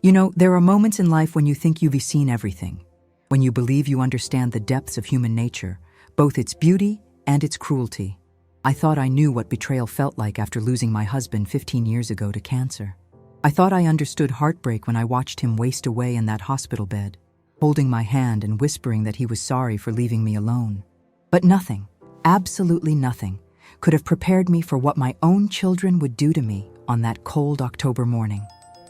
You know, there are moments in life when you think you've seen everything, when you believe you understand the depths of human nature, both its beauty and its cruelty. I thought I knew what betrayal felt like after losing my husband 15 years ago to cancer. I thought I understood heartbreak when I watched him waste away in that hospital bed, holding my hand and whispering that he was sorry for leaving me alone. But nothing, absolutely nothing, could have prepared me for what my own children would do to me on that cold October morning.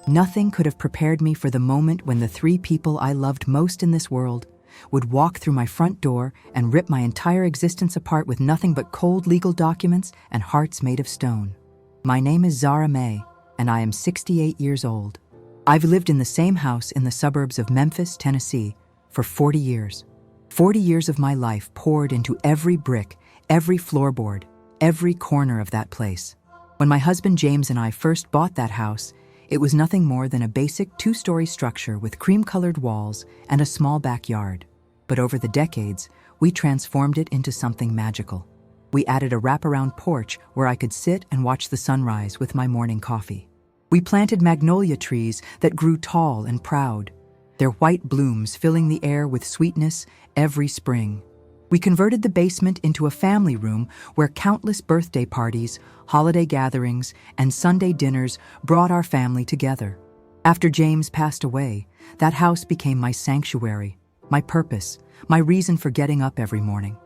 Nothing could have prepared me for the moment when the three people I loved most in this world would walk through my front door and rip my entire existence apart with nothing but cold legal documents and hearts made of stone. My name is Zara May, and I am 68 years old. I've lived in the same house in the suburbs of Memphis, Tennessee, for 40 years. 40 years of my life poured into every brick, every floorboard, every corner of that place. When my husband James and I first bought that house, it was nothing more than a basic 2-story structure with cream-colored walls and a small backyard. But over the decades, we transformed it into something magical. We added a wraparound porch where I could sit and watch the sunrise with my morning coffee. We planted magnolia trees that grew tall and proud, their white blooms filling the air with sweetness every spring. We converted the basement into a family room where countless birthday parties, holiday gatherings, and Sunday dinners brought our family together. After James passed away, that house became my sanctuary, my purpose, my reason for getting up every morning.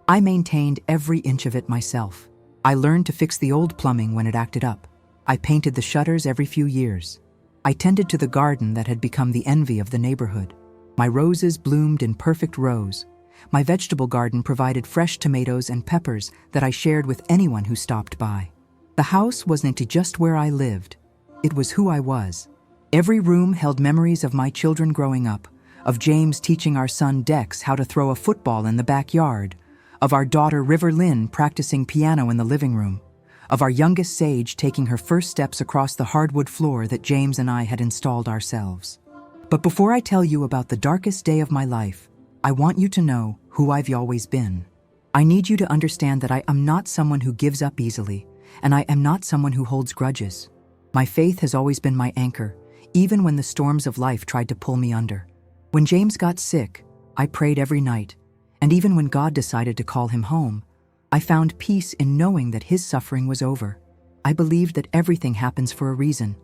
I maintained every inch of it myself. I learned to fix the old plumbing when it acted up. I painted the shutters every few years. I tended to the garden that had become the envy of the neighborhood. My roses bloomed in perfect rows. My vegetable garden provided fresh tomatoes and peppers that I shared with anyone who stopped by. The house wasn't just where I lived. It was who I was. Every room held memories of my children growing up, of James teaching our son Dex how to throw a football in the backyard, of our daughter River Lynn practicing piano in the living room, of our youngest Sage taking her first steps across the hardwood floor that James and I had installed ourselves. But before I tell you about the darkest day of my life, I want you to know who I've always been. I need you to understand that I am not someone who gives up easily, and I am not someone who holds grudges. My faith has always been my anchor, even when the storms of life tried to pull me under. When James got sick, I prayed every night, and even when God decided to call him home, I found peace in knowing that his suffering was over. I believed that everything happens for a reason,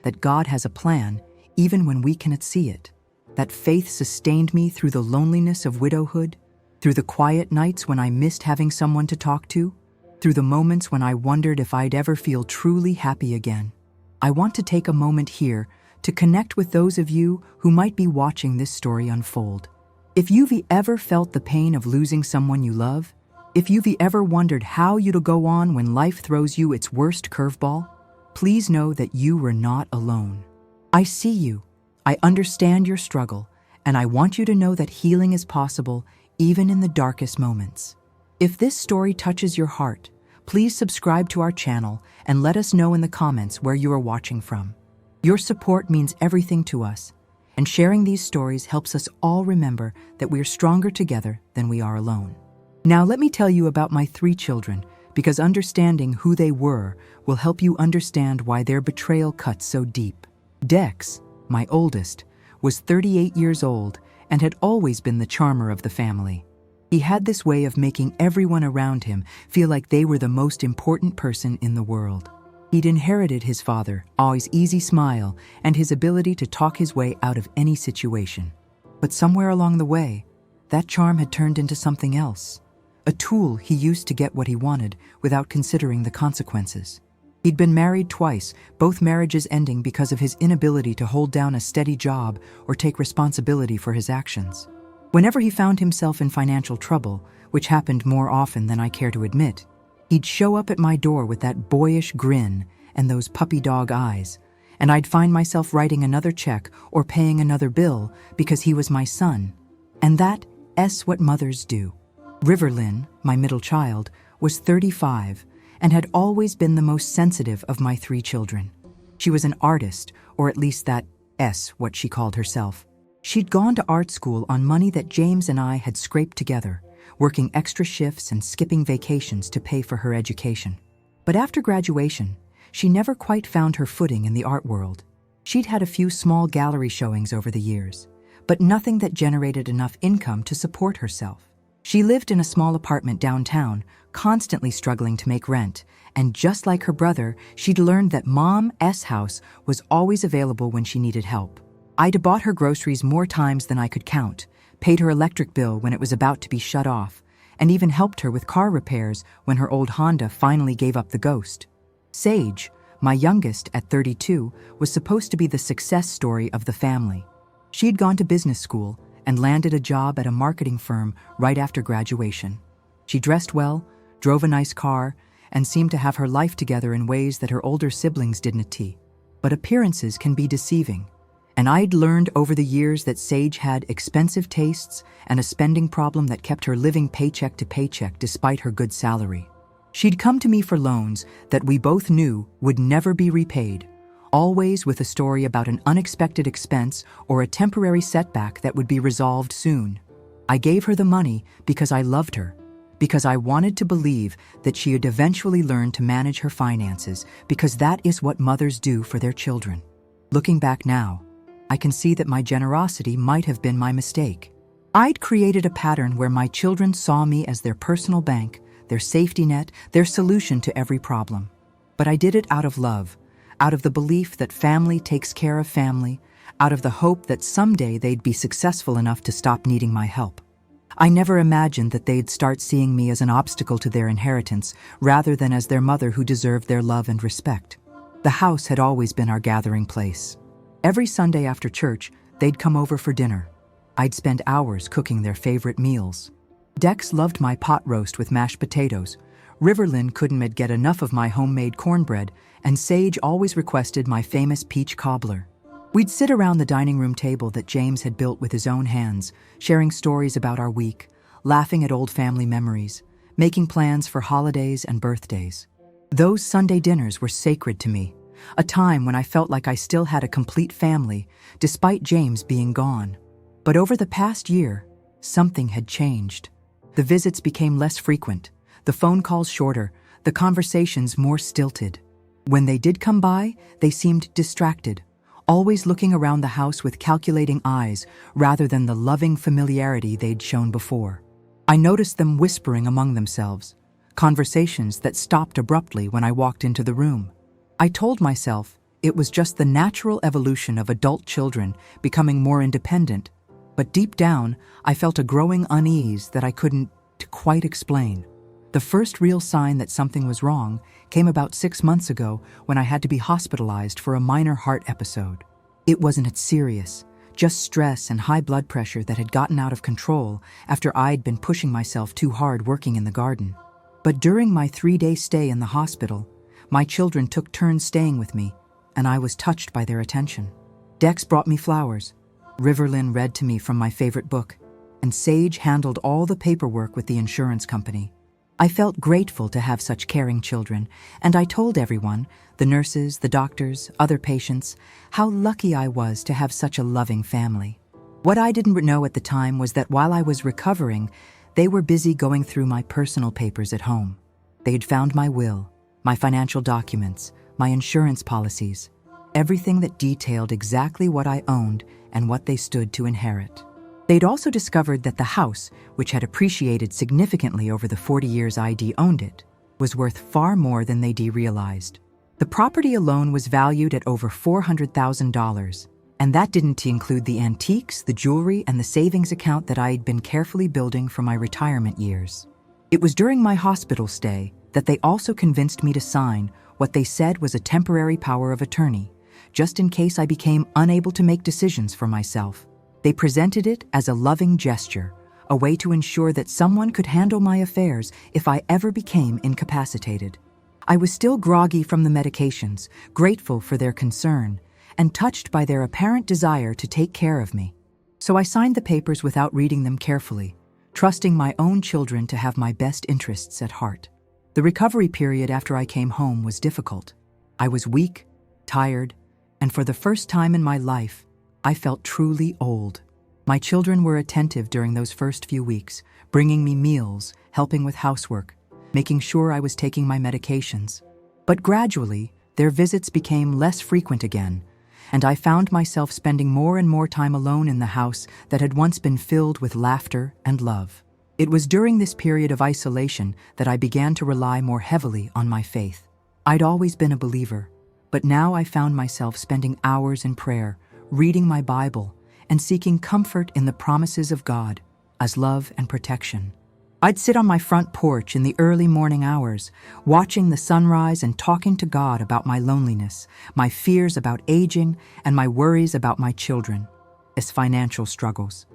that God has a plan even when we cannot see it. That faith sustained me through the loneliness of widowhood, through the quiet nights when I missed having someone to talk to, through the moments when I wondered if I'd ever feel truly happy again. I want to take a moment here to connect with those of you who might be watching this story unfold. If you've ever felt the pain of losing someone you love, if you've ever wondered how you'll go on when life throws you its worst curveball, please know that you were not alone. I see you. I understand your struggle, and I want you to know that healing is possible even in the darkest moments. If this story touches your heart, please subscribe to our channel and let us know in the comments where you are watching from. Your support means everything to us, and sharing these stories helps us all remember that we are stronger together than we are alone. Now let me tell you about my 3 children, because understanding who they were will help you understand why their betrayal cut so deep. Dex, my oldest, was 38 years old and had always been the charmer of the family. He had this way of making everyone around him feel like they were the most important person in the world. He'd inherited his father's always easy smile and his ability to talk his way out of any situation. But somewhere along the way, that charm had turned into something else. A tool he used to get what he wanted without considering the consequences. He'd been married twice, both marriages ending because of his inability to hold down a steady job or take responsibility for his actions. Whenever he found himself in financial trouble, which happened more often than I care to admit, he'd show up at my door with that boyish grin and those puppy dog eyes, and I'd find myself writing another check or paying another bill because he was my son. And that's what mothers do. River Lynn, my middle child, was 35 and had always been the most sensitive of my 3 children. She was an artist, or at least that's what she called herself. She'd gone to art school on money that James and I had scraped together, working extra shifts and skipping vacations to pay for her education. But after graduation, she never quite found her footing in the art world. She'd had a few small gallery showings over the years, but nothing that generated enough income to support herself. She lived in a small apartment downtown, constantly struggling to make rent, and just like her brother, she'd learned that Mom's house was always available when she needed help. I'd bought her groceries more times than I could count, paid her electric bill when it was about to be shut off, and even helped her with car repairs when her old Honda finally gave up the ghost. Sage, my youngest at 32, was supposed to be the success story of the family. She'd gone to business school and landed a job at a marketing firm right after graduation. She dressed well, drove a nice car, and seemed to have her life together in ways that her older siblings didn't. But appearances can be deceiving, and I'd learned over the years that Sage had expensive tastes and a spending problem that kept her living paycheck to paycheck despite her good salary. She'd come to me for loans that we both knew would never be repaid, always with a story about an unexpected expense or a temporary setback that would be resolved soon. I gave her the money because I loved her, because I wanted to believe that she would eventually learn to manage her finances, because that is what mothers do for their children. Looking back now, I can see that my generosity might have been my mistake. I'd created a pattern where my children saw me as their personal bank, their safety net, their solution to every problem. But I did it out of love, out of the belief that family takes care of family, out of the hope that someday they'd be successful enough to stop needing my help. I never imagined that they'd start seeing me as an obstacle to their inheritance rather than as their mother who deserved their love and respect. The house had always been our gathering place. Every Sunday after church, they'd come over for dinner. I'd spend hours cooking their favorite meals. Dex loved my pot roast with mashed potatoes. Riverlyn couldn't get enough of my homemade cornbread, and Sage always requested my famous peach cobbler. We'd sit around the dining room table that James had built with his own hands, sharing stories about our week, laughing at old family memories, making plans for holidays and birthdays. Those Sunday dinners were sacred to me, a time when I felt like I still had a complete family, despite James being gone. But over the past year, something had changed. The visits became less frequent, the phone calls shorter, the conversations more stilted. When they did come by, they seemed distracted, always looking around the house with calculating eyes rather than the loving familiarity they'd shown before. I noticed them whispering among themselves, conversations that stopped abruptly when I walked into the room. I told myself it was just the natural evolution of adult children becoming more independent, but deep down, I felt a growing unease that I couldn't quite explain. The first real sign that something was wrong came about 6 months ago when I had to be hospitalized for a minor heart episode. It wasn't serious, just stress and high blood pressure that had gotten out of control after I'd been pushing myself too hard working in the garden. But during my 3-day stay in the hospital, my children took turns staying with me, and I was touched by their attention. Dex brought me flowers. Riverlyn read to me from my favorite book, and Sage handled all the paperwork with the insurance company. I felt grateful to have such caring children, and I told everyone, the nurses, the doctors, other patients, how lucky I was to have such a loving family. What I didn't know at the time was that while I was recovering, they were busy going through my personal papers at home. They had found my will, my financial documents, my insurance policies, everything that detailed exactly what I owned and what they stood to inherit. They'd also discovered that the house, which had appreciated significantly over the 40 years I'd owned it, was worth far more than they'd realized. The property alone was valued at over $400,000, and that didn't include the antiques, the jewelry, and the savings account that I'd been carefully building for my retirement years. It was during my hospital stay that they also convinced me to sign what they said was a temporary power of attorney, just in case I became unable to make decisions for myself. They presented it as a loving gesture, a way to ensure that someone could handle my affairs if I ever became incapacitated. I was still groggy from the medications, grateful for their concern, and touched by their apparent desire to take care of me. So I signed the papers without reading them carefully, trusting my own children to have my best interests at heart. The recovery period after I came home was difficult. I was weak, tired, and for the first time in my life, I felt truly old. My children were attentive during those first few weeks, bringing me meals, helping with housework, making sure I was taking my medications. But gradually, their visits became less frequent again, and I found myself spending more and more time alone in the house that had once been filled with laughter and love. It was during this period of isolation that I began to rely more heavily on my faith. I'd always been a believer, but now I found myself spending hours in prayer, reading my Bible, and seeking comfort in the promises of God as love and protection. I'd sit on my front porch in the early morning hours, watching the sunrise and talking to God about my loneliness, my fears about aging, and my worries about my children's financial struggles.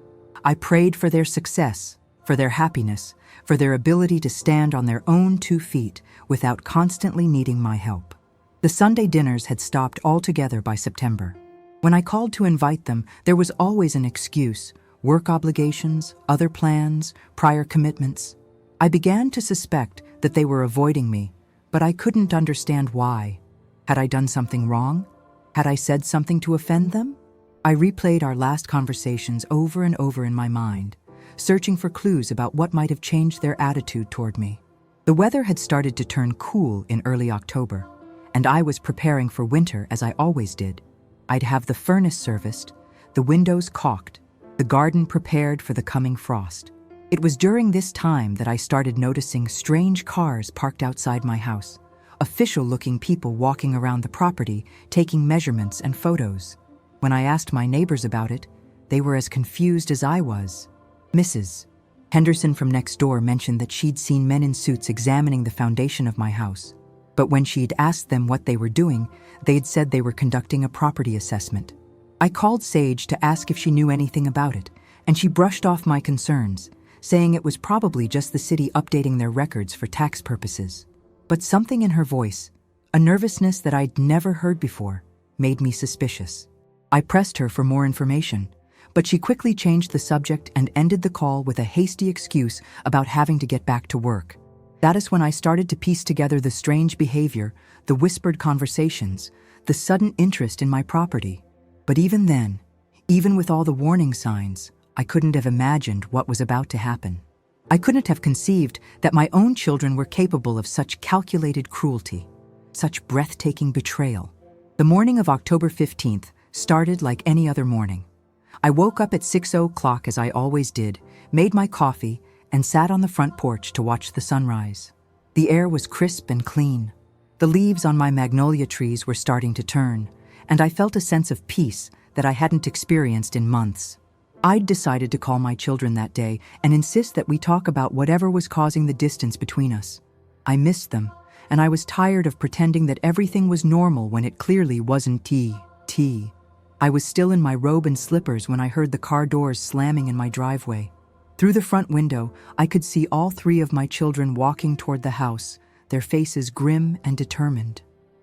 I prayed for their success, for their happiness, for their ability to stand on their own 2 feet without constantly needing my help. The Sunday dinners had stopped altogether by September. When I called to invite them, there was always an excuse: work obligations, other plans, prior commitments. I began to suspect that they were avoiding me, but I couldn't understand why. Had I done something wrong? Had I said something to offend them? I replayed our last conversations over and over in my mind, searching for clues about what might have changed their attitude toward me. The weather had started to turn cool in early October, and I was preparing for winter as I always did. I'd have the furnace serviced, the windows caulked, the garden prepared for the coming frost. It was during this time that I started noticing strange cars parked outside my house, official-looking people walking around the property, taking measurements and photos. When I asked my neighbors about it, they were as confused as I was. Mrs. Henderson from next door mentioned that she'd seen men in suits examining the foundation of my house. But when she'd asked them what they were doing, they'd said they were conducting a property assessment. I called Sage to ask if she knew anything about it, and she brushed off my concerns, saying it was probably just the city updating their records for tax purposes. But something in her voice, a nervousness that I'd never heard before, made me suspicious. I pressed her for more information, but she quickly changed the subject and ended the call with a hasty excuse about having to get back to work. That is when I started to piece together the strange behavior, the whispered conversations, the sudden interest in my property. But even then, even with all the warning signs, I couldn't have imagined what was about to happen. I couldn't have conceived that my own children were capable of such calculated cruelty, such breathtaking betrayal. The morning of October 15th started like any other morning. I woke up at 6 o'clock as I always did, made my coffee, and sat on the front porch to watch the sunrise. The air was crisp and clean. The leaves on my magnolia trees were starting to turn, and I felt a sense of peace that I hadn't experienced in months. I'd decided to call my children that day and insist that we talk about whatever was causing the distance between us. I missed them, and I was tired of pretending that everything was normal when it clearly wasn't. I was still in my robe and slippers when I heard the car doors slamming in my driveway. Through the front window, I could see all 3 of my children walking toward the house, their faces grim and determined.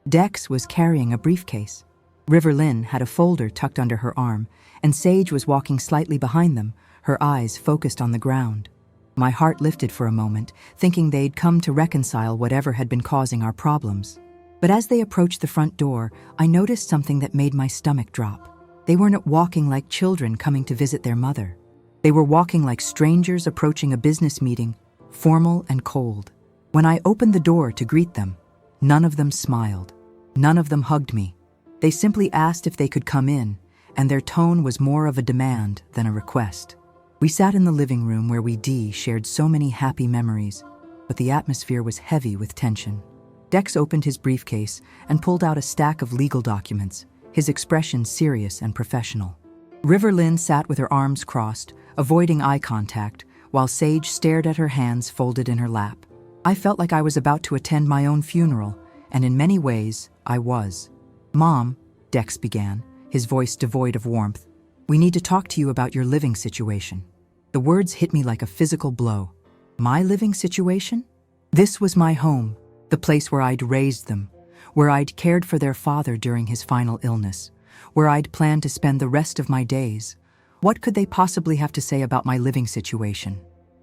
Dex was carrying a briefcase. River Lynn had a folder tucked under her arm, and Sage was walking slightly behind them, her eyes focused on the ground. My heart lifted for a moment, thinking they'd come to reconcile whatever had been causing our problems. But as they approached the front door, I noticed something that made my stomach drop. They weren't walking like children coming to visit their mother. They were walking like strangers approaching a business meeting, formal and cold. When I opened the door to greet them, none of them smiled. None of them hugged me. They simply asked if they could come in, and their tone was more of a demand than a request. We sat in the living room where we shared so many happy memories, but the atmosphere was heavy with tension. Dex opened his briefcase and pulled out a stack of legal documents, his expression serious and professional. River Lynn sat with her arms crossed, avoiding eye contact, while Sage stared at her hands folded in her lap. I felt like I was about to attend my own funeral, and in many ways, I was. "Mom," Dex began, his voice devoid of warmth, "we need to talk to you about your living situation." The words hit me like a physical blow. My living situation? This was my home, the place where I'd raised them, where I'd cared for their father during his final illness, where I'd planned to spend the rest of my days. What could they possibly have to say about my living situation?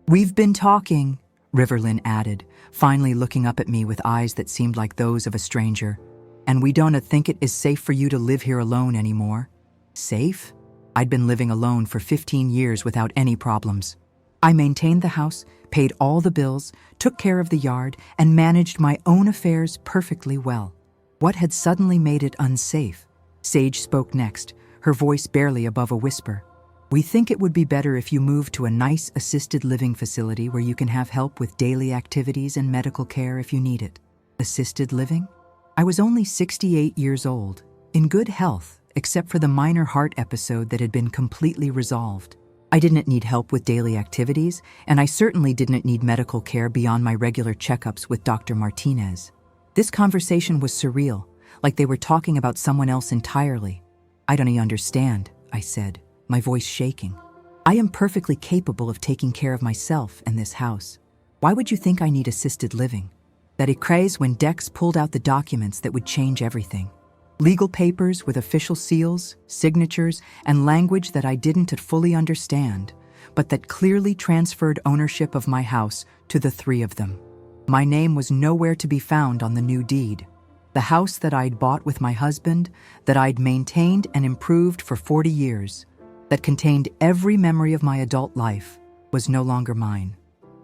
"We've been talking," River Lynn added, finally looking up at me with eyes that seemed like those of a stranger. "And we don't think it is safe for you to live here alone anymore." Safe? I'd been living alone for 15 years without any problems. I maintained the house, paid all the bills, took care of the yard, and managed my own affairs perfectly well. What had suddenly made it unsafe? Sage spoke next, her voice barely above a whisper. We think it would be better if you moved to a nice assisted living facility where you can have help with daily activities and medical care if you need it. Assisted living? I was only 68 years old, in good health, except for the minor heart episode that had been completely resolved. I didn't need help with daily activities, and I certainly didn't need medical care beyond my regular checkups with Dr. Martinez. This conversation was surreal, like they were talking about someone else entirely. I don't understand, I said, my voice shaking. I am perfectly capable of taking care of myself and this house. Why would you think I need assisted living? That it craze when Dex pulled out the documents that would change everything. Legal papers with official seals, signatures, and language that I didn't fully understand, but that clearly transferred ownership of my house to the three of them. My name was nowhere to be found on the new deed. The house that I'd bought with my husband, that I'd maintained and improved for 40 years, that contained every memory of my adult life, was no longer mine.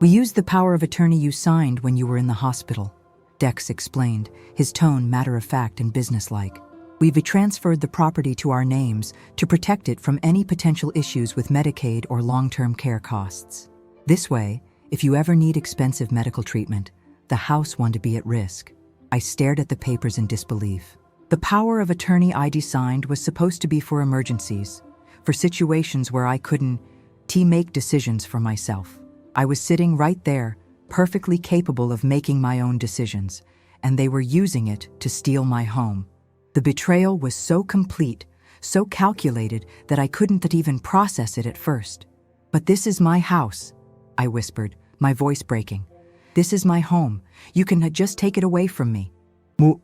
We used the power of attorney you signed when you were in the hospital, Dex explained, his tone matter-of-fact and businesslike. We've transferred the property to our names to protect it from any potential issues with Medicaid or long-term care costs. This way, if you ever need expensive medical treatment, the house won't be at risk. I stared at the papers in disbelief. The power of attorney I'd signed was supposed to be for emergencies, for situations where I couldn't make decisions for myself. I was sitting right there, perfectly capable of making my own decisions, and they were using it to steal my home. The betrayal was so complete, so calculated that I couldn't even process it at first. But this is my house, I whispered, my voice breaking. This is my home. You can just take it away from me.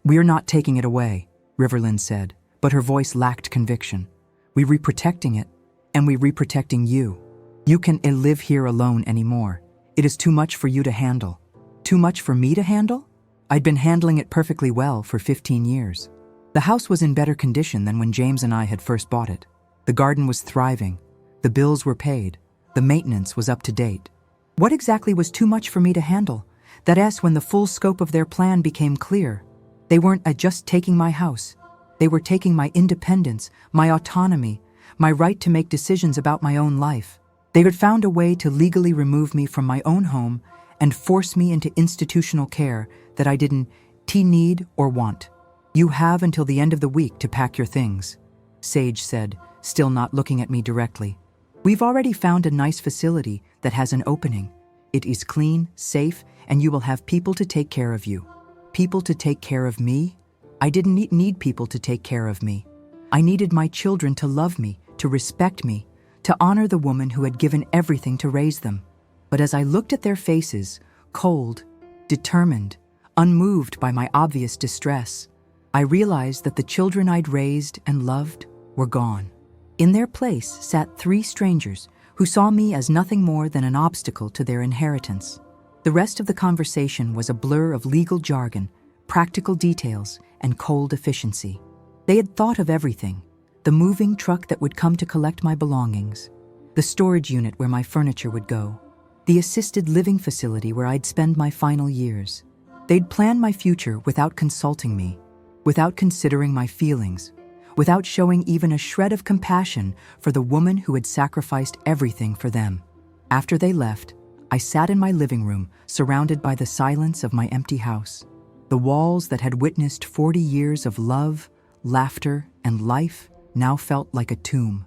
We're not taking it away, Riverlyn said, but her voice lacked conviction. We're reprotecting it, and we're reprotecting you. You can't live here alone anymore. It is too much for you to handle. Too much for me to handle? I'd been handling it perfectly well for 15 years. The house was in better condition than when James and I had first bought it. The garden was thriving. The bills were paid. The maintenance was up to date. What exactly was too much for me to handle? That is, when the full scope of their plan became clear. They weren't just taking my house. They were taking my independence, my autonomy, my right to make decisions about my own life. They had found a way to legally remove me from my own home and force me into institutional care that I didn't need or want. You have until the end of the week to pack your things, Sage said, still not looking at me directly. We've already found a nice facility that has an opening. It is clean, safe, and you will have people to take care of you. People to take care of me? I didn't need people to take care of me. I needed my children to love me, to respect me, to honor the woman who had given everything to raise them. But as I looked at their faces, cold, determined, unmoved by my obvious distress, I realized that the children I'd raised and loved were gone. In their place sat three strangers who saw me as nothing more than an obstacle to their inheritance. The rest of the conversation was a blur of legal jargon, practical details, and cold efficiency. They had thought of everything: the moving truck that would come to collect my belongings, the storage unit where my furniture would go, the assisted living facility where I'd spend my final years. They'd planned my future without consulting me, without considering my feelings, without showing even a shred of compassion for the woman who had sacrificed everything for them. After they left, I sat in my living room, surrounded by the silence of my empty house. The walls that had witnessed 40 years of love, laughter, and life now felt like a tomb.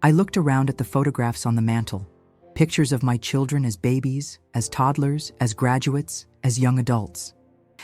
I looked around at the photographs on the mantle, pictures of my children as babies, as toddlers, as graduates, as young adults.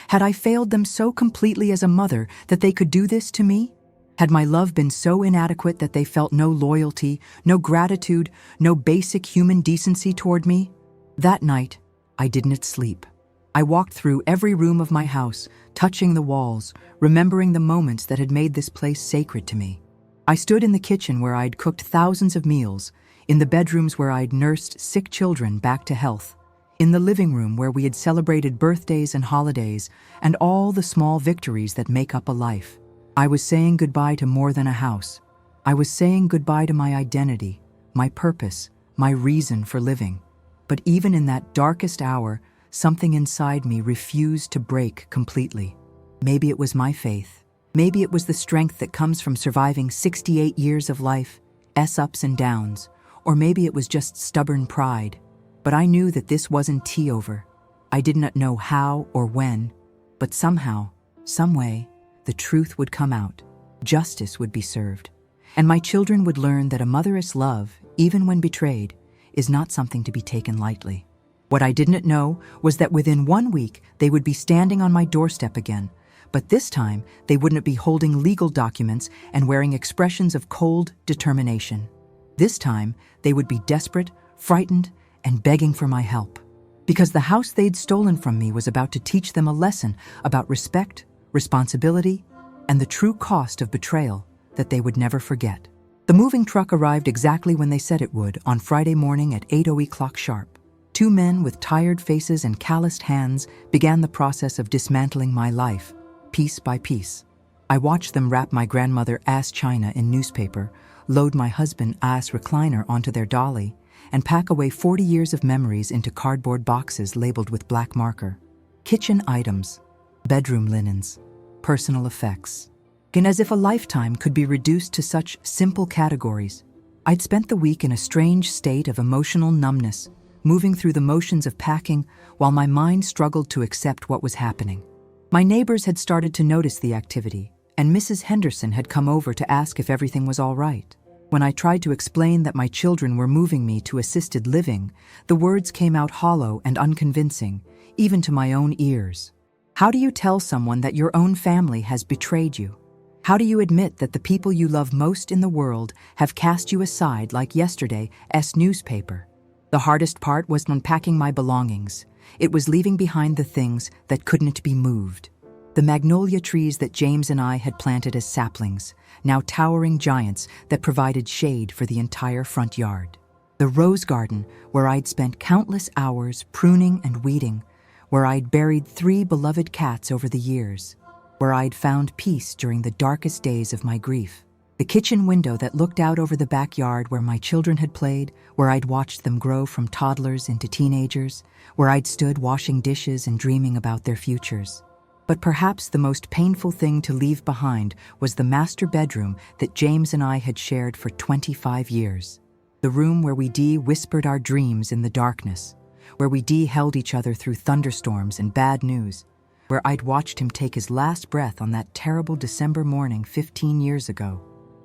Had I failed them so completely as a mother that they could do this to me? Had my love been so inadequate that they felt no loyalty, no gratitude, no basic human decency toward me? That night, I didn't sleep. I walked through every room of my house, touching the walls, remembering the moments that had made this place sacred to me. I stood in the kitchen where I'd cooked thousands of meals, in the bedrooms where I'd nursed sick children back to health, in the living room where we had celebrated birthdays and holidays and all the small victories that make up a life. I was saying goodbye to more than a house. I was saying goodbye to my identity, my purpose, my reason for living. But even in that darkest hour, something inside me refused to break completely. Maybe it was my faith. Maybe it was the strength that comes from surviving 68 years of life, ups and downs, or maybe it was just stubborn pride. But I knew that this wasn't over. I did not know how or when, but somehow, some way, the truth would come out, justice would be served, and my children would learn that a mother's love, even when betrayed, is not something to be taken lightly. What I didn't know was that within 1 week they would be standing on my doorstep again, but this time they wouldn't be holding legal documents and wearing expressions of cold determination. This time they would be desperate, frightened, and begging for my help. Because the house they'd stolen from me was about to teach them a lesson about respect, responsibility, and the true cost of betrayal that they would never forget. The moving truck arrived exactly when they said it would, on Friday morning at 8:00 o'clock sharp. 2 men with tired faces and calloused hands began the process of dismantling my life, piece by piece. I watched them wrap my grandmother ass china in newspaper, load my husband ass recliner onto their dolly, and pack away 40 years of memories into cardboard boxes labeled with black marker. Kitchen items, bedroom linens, personal effects. And as if a lifetime could be reduced to such simple categories, I'd spent the week in a strange state of emotional numbness, moving through the motions of packing while my mind struggled to accept what was happening. My neighbors had started to notice the activity, and Mrs. Henderson had come over to ask if everything was all right. When I tried to explain that my children were moving me to assisted living, the words came out hollow and unconvincing, even to my own ears. How do you tell someone that your own family has betrayed you? How do you admit that the people you love most in the world have cast you aside like yesterday's newspaper? The hardest part was unpacking my belongings. It was leaving behind the things that couldn't be moved. The magnolia trees that James and I had planted as saplings, now towering giants that provided shade for the entire front yard. The rose garden, where I'd spent countless hours pruning and weeding, where I'd buried 3 beloved cats over the years, where I'd found peace during the darkest days of my grief. The kitchen window that looked out over the backyard where my children had played, where I'd watched them grow from toddlers into teenagers, where I'd stood washing dishes and dreaming about their futures. But perhaps the most painful thing to leave behind was the master bedroom that James and I had shared for 25 years. The room where we whispered our dreams in the darkness, where we held each other through thunderstorms and bad news, where I'd watched him take his last breath on that terrible December morning 15 years ago.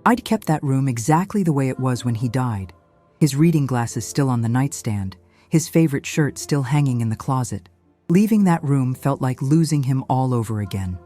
I'd kept that room exactly the way it was when he died, his reading glasses still on the nightstand, his favorite shirt still hanging in the closet. Leaving that room felt like losing him all over again.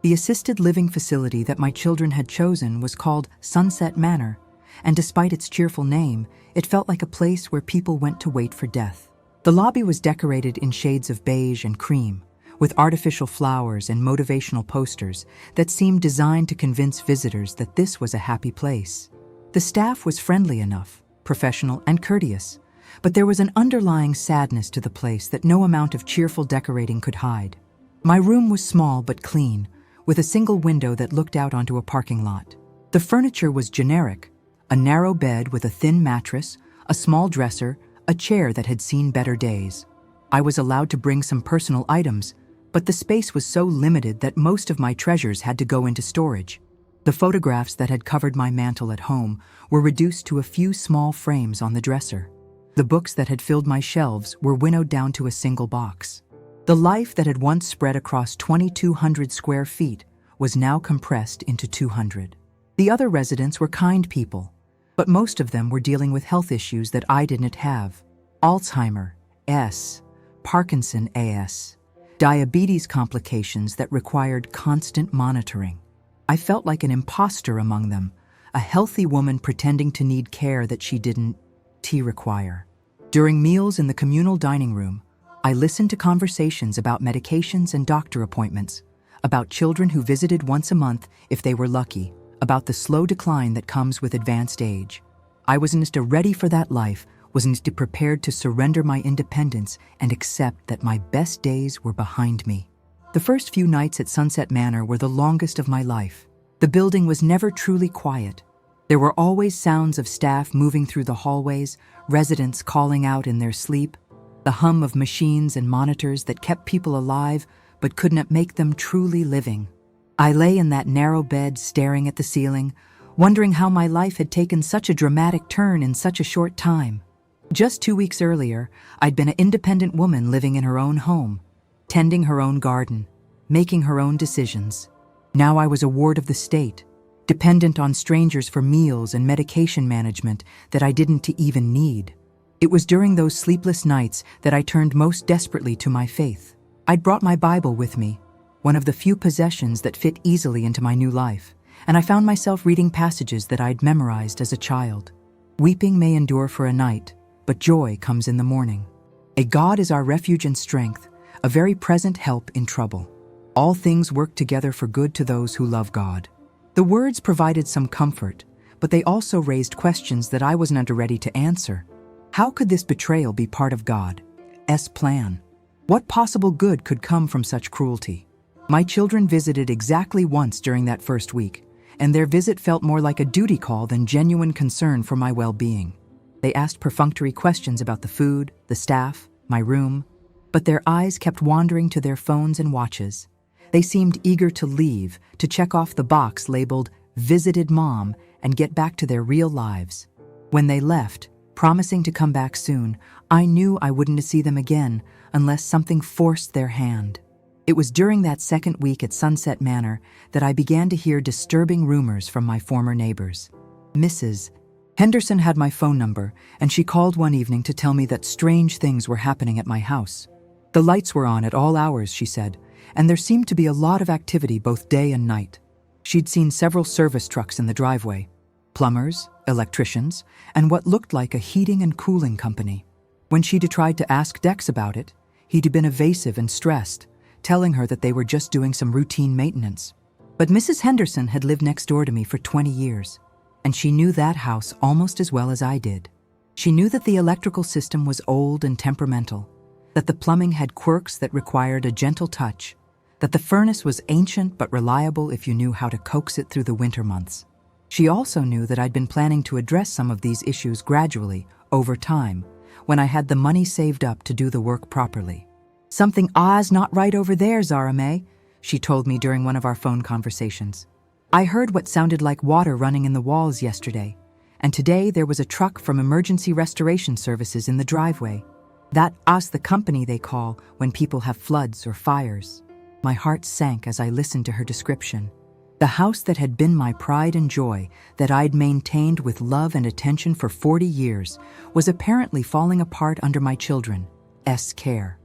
The assisted living facility that my children had chosen was called Sunset Manor, and despite its cheerful name, it felt like a place where people went to wait for death. The lobby was decorated in shades of beige and cream, with artificial flowers and motivational posters that seemed designed to convince visitors that this was a happy place. The staff was friendly enough, professional and courteous, but there was an underlying sadness to the place that no amount of cheerful decorating could hide. My room was small but clean, with a single window that looked out onto a parking lot. The furniture was generic: a narrow bed with a thin mattress, a small dresser, a chair that had seen better days. I was allowed to bring some personal items, but the space was so limited that most of my treasures had to go into storage. The photographs that had covered my mantle at home were reduced to a few small frames on the dresser. The books that had filled my shelves were winnowed down to a single box. The life that had once spread across 2,200 square feet was now compressed into 200. The other residents were kind people, but most of them were dealing with health issues that I didn't have. Alzheimer's, Parkinson's, diabetes complications that required constant monitoring. I felt like an imposter among them, a healthy woman pretending to need care that she didn't require. During meals in the communal dining room, I listened to conversations about medications and doctor appointments, about children who visited once a month if they were lucky, about the slow decline that comes with advanced age. I wasn't ready for that life, wasn't prepared to surrender my independence and accept that my best days were behind me. The first few nights at Sunset Manor were the longest of my life. The building was never truly quiet. There were always sounds of staff moving through the hallways, residents calling out in their sleep, the hum of machines and monitors that kept people alive but could not make them truly living. I lay in that narrow bed staring at the ceiling, wondering how my life had taken such a dramatic turn in such a short time. Just 2 weeks earlier, I'd been an independent woman living in her own home, tending her own garden, making her own decisions. Now I was a ward of the state, dependent on strangers for meals and medication management that I didn't even need. It was during those sleepless nights that I turned most desperately to my faith. I'd brought my Bible with me, one of the few possessions that fit easily into my new life, and I found myself reading passages that I'd memorized as a child. Weeping may endure for a night, but joy comes in the morning. A God is our refuge and strength, a very present help in trouble. All things work together for good to those who love God. The words provided some comfort, but they also raised questions that I wasn't ready to answer. How could this betrayal be part of God's plan? What possible good could come from such cruelty? My children visited exactly once during that first week, and their visit felt more like a duty call than genuine concern for my well-being. They asked perfunctory questions about the food, the staff, my room, but their eyes kept wandering to their phones and watches. They seemed eager to leave, to check off the box labeled "Visited Mom" and get back to their real lives. When they left, promising to come back soon, I knew I wouldn't see them again unless something forced their hand. It was during that second week at Sunset Manor that I began to hear disturbing rumors from my former neighbors. Mrs. Henderson had my phone number, and she called one evening to tell me that strange things were happening at my house. The lights were on at all hours, she said, and there seemed to be a lot of activity both day and night. She'd seen several service trucks in the driveway, plumbers, electricians, and what looked like a heating and cooling company. When she'd tried to ask Dex about it, he'd been evasive and stressed, telling her that they were just doing some routine maintenance. But Mrs. Henderson had lived next door to me for 20 years, and she knew that house almost as well as I did. She knew that the electrical system was old and temperamental, that the plumbing had quirks that required a gentle touch, that the furnace was ancient but reliable if you knew how to coax it through the winter months. She also knew that I'd been planning to address some of these issues gradually, over time, when I had the money saved up to do the work properly. "Something odd's not right over there, Zara May," she told me during one of our phone conversations. "I heard what sounded like water running in the walls yesterday, and today there was a truck from Emergency Restoration Services in the driveway. That's the company they call when people have floods or fires." My heart sank as I listened to her description. The house that had been my pride and joy, that I'd maintained with love and attention for 40 years, was apparently falling apart under my children's care.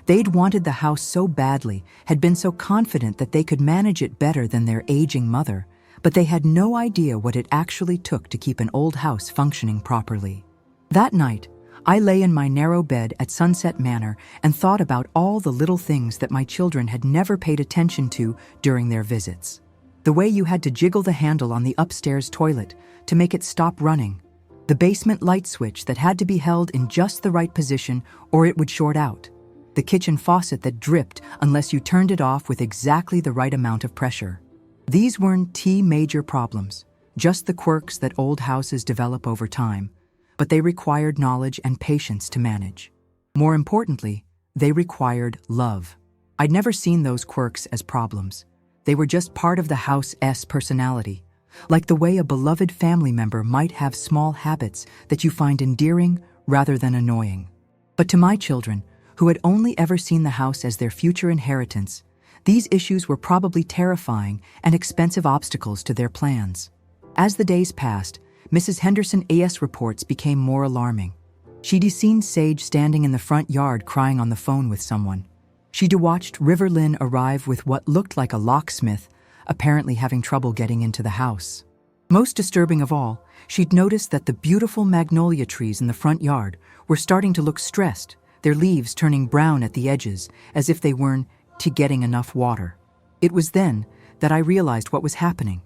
They'd wanted the house so badly, had been so confident that they could manage it better than their aging mother, but they had no idea what it actually took to keep an old house functioning properly. That night, I lay in my narrow bed at Sunset Manor and thought about all the little things that my children had never paid attention to during their visits. The way you had to jiggle the handle on the upstairs toilet to make it stop running, the basement light switch that had to be held in just the right position or it would short out, the kitchen faucet that dripped unless you turned it off with exactly the right amount of pressure. These weren't major problems, just the quirks that old houses develop over time, but they required knowledge and patience to manage. More importantly, they required love. I'd never seen those quirks as problems. They were just part of the house's personality, like the way a beloved family member might have small habits that you find endearing rather than annoying. But to my children, who had only ever seen the house as their future inheritance, these issues were probably terrifying and expensive obstacles to their plans. As the days passed, Mrs. Henderson's reports became more alarming. She'd seen Sage standing in the front yard crying on the phone with someone. She'd watched River Lynn arrive with what looked like a locksmith, apparently having trouble getting into the house. Most disturbing of all, she'd noticed that the beautiful magnolia trees in the front yard were starting to look stressed, their leaves turning brown at the edges, as if they weren't getting enough water. It was then that I realized what was happening.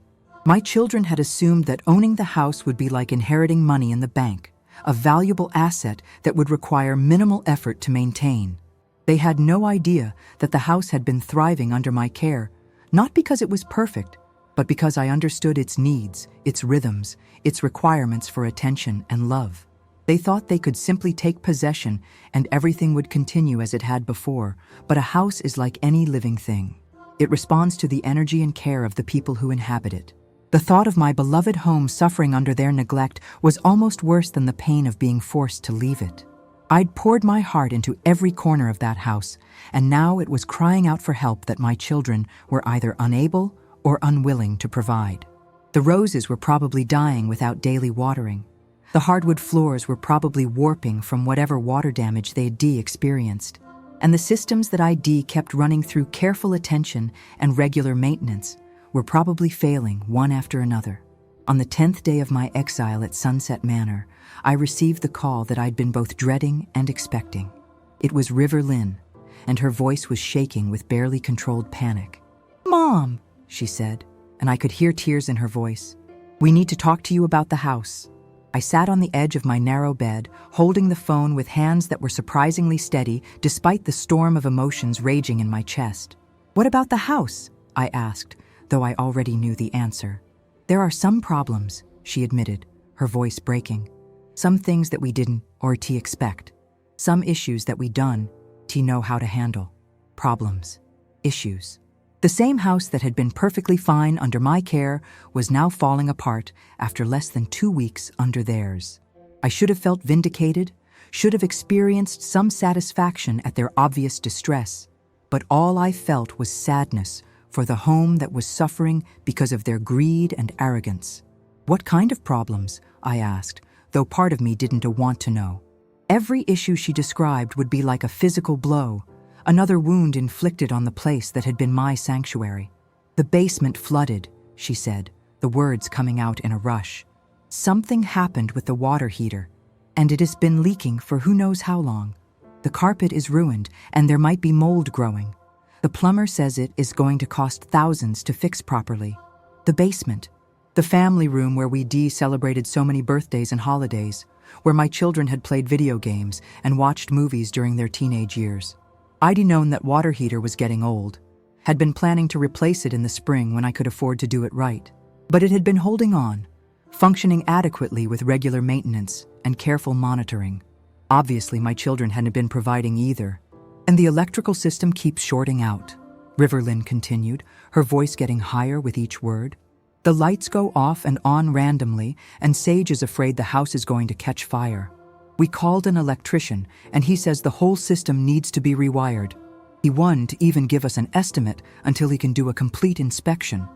My children had assumed that owning the house would be like inheriting money in the bank, a valuable asset that would require minimal effort to maintain. They had no idea that the house had been thriving under my care, not because it was perfect, but because I understood its needs, its rhythms, its requirements for attention and love. They thought they could simply take possession and everything would continue as it had before, but a house is like any living thing. It responds to the energy and care of the people who inhabit it. The thought of my beloved home suffering under their neglect was almost worse than the pain of being forced to leave it. I'd poured my heart into every corner of that house, and now it was crying out for help that my children were either unable or unwilling to provide. The roses were probably dying without daily watering. The hardwood floors were probably warping from whatever water damage they'd experienced. And the systems that ID kept running through careful attention and regular maintenance were probably failing one after another. On the 10th day of my exile at Sunset Manor, I received the call that I'd been both dreading and expecting. It was River Lynn, and her voice was shaking with barely controlled panic. "Mom," she said, and I could hear tears in her voice. "We need to talk to you about the house." I sat on the edge of my narrow bed, holding the phone with hands that were surprisingly steady despite the storm of emotions raging in my chest. "What about the house?" I asked, though I already knew the answer. "There are some problems," she admitted, her voice breaking. "Some things that we didn't or expect. Some issues that we done know how to handle. Problems. Issues." The same house that had been perfectly fine under my care was now falling apart after less than 2 weeks under theirs. I should have felt vindicated, should have experienced some satisfaction at their obvious distress, but all I felt was sadness for the home that was suffering because of their greed and arrogance. "What kind of problems?" I asked, though part of me didn't want to know. Every issue she described would be like a physical blow, another wound inflicted on the place that had been my sanctuary. "The basement flooded," she said, the words coming out in a rush. "Something happened with the water heater, and it has been leaking for who knows how long. The carpet is ruined, and there might be mold growing. The plumber says it is going to cost thousands to fix properly. The basement, the family room where we celebrated so many birthdays and holidays, where my children had played video games and watched movies during their teenage years. I'd known that water heater was getting old, had been planning to replace it in the spring when I could afford to do it right. But it had been holding on, functioning adequately with regular maintenance and careful monitoring. Obviously, my children hadn't been providing either. And the electrical system keeps shorting out," River Lynn continued, her voice getting higher with each word. "The lights go off and on randomly, and Sage is afraid the house is going to catch fire. We called an electrician, and he says the whole system needs to be rewired. He wouldn't even give us an estimate until he can do a complete inspection.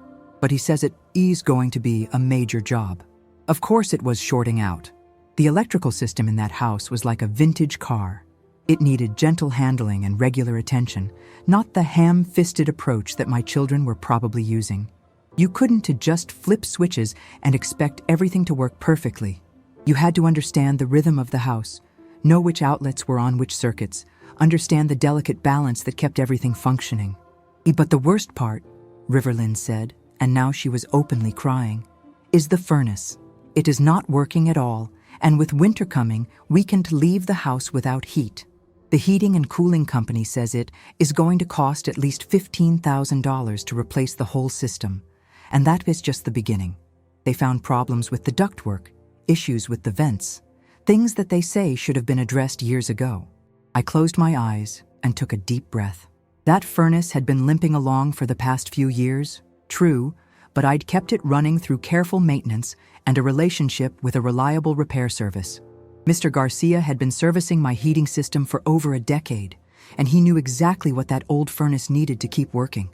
But he says it is going to be a major job." Of course it was shorting out. The electrical system in that house was like a vintage car. It needed gentle handling and regular attention, not the ham-fisted approach that my children were probably using. You couldn't just flip switches and expect everything to work perfectly. You had to understand the rhythm of the house, know which outlets were on which circuits, understand the delicate balance that kept everything functioning. "But the worst part," River Lynn said, and now she was openly crying, "is the furnace. It is not working at all, and with winter coming, we can't leave the house without heat. The heating and cooling company says it is going to cost at least $15,000 to replace the whole system, and that is just the beginning. They found problems with the ductwork, issues with the vents, things that they say should have been addressed years ago." I closed my eyes and took a deep breath. That furnace had been limping along for the past few years, true, but I'd kept it running through careful maintenance and a relationship with a reliable repair service. Mr. Garcia had been servicing my heating system for over a decade, and he knew exactly what that old furnace needed to keep working.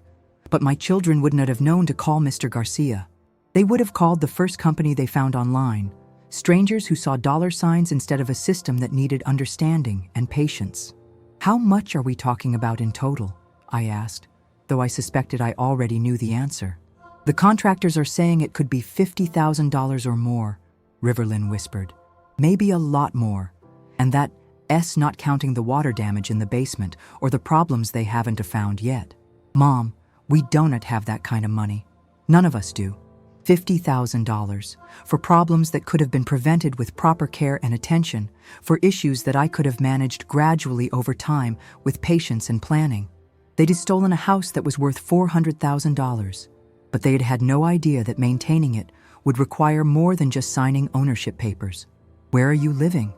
But my children wouldn't have known to call Mr. Garcia. They would have called the first company they found online, strangers who saw dollar signs instead of a system that needed understanding and patience. "How much are we talking about in total?" I asked, though I suspected I already knew the answer. "The contractors are saying it could be $50,000 or more," River Lynn whispered. "Maybe a lot more. And that's not counting the water damage in the basement or the problems they haven't found yet. Mom, we don't have that kind of money. None of us do. $50,000 for problems that could have been prevented with proper care and attention, for issues that I could have managed gradually over time with patience and planning. They'd stolen a house that was worth $400,000, but they had had no idea that maintaining it would require more than just signing ownership papers. "Where are you living?"